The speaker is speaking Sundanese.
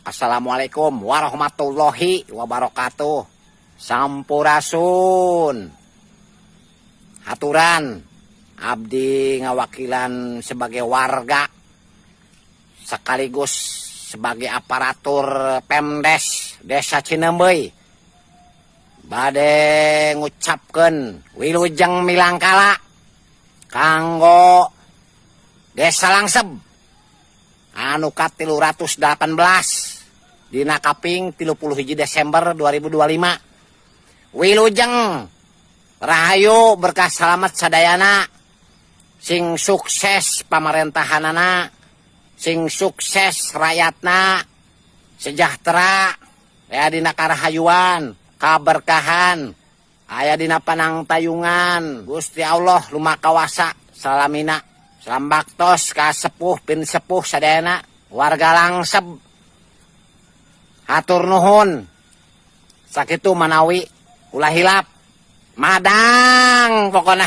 Assalamualaikum warahmatullahi wabarakatuh. Sampurasun. Haturan abdi ngawakilan sebagai warga sekaligus sebagai aparatur Pemdes Desa Cinembeuy bade ngucapkeun wilujeng milangkala kanggo Desa Langseb anu ka 318 dina kaping 31 Desember 2025. Wilujeng rahayu berkah selamat sadayana, sing sukses pamerintahanana, sing sukses rakyatna, sejahtera, aya dina karahayuan, kaberkahan, aya dina panangtayungan. Gusti Allah lumakawasa salamina, salam baktos ka sepuh pin sepuh sadayana warga Langseb. Hatur nuhun. Sakitu manawi ulah hilap madang pokona.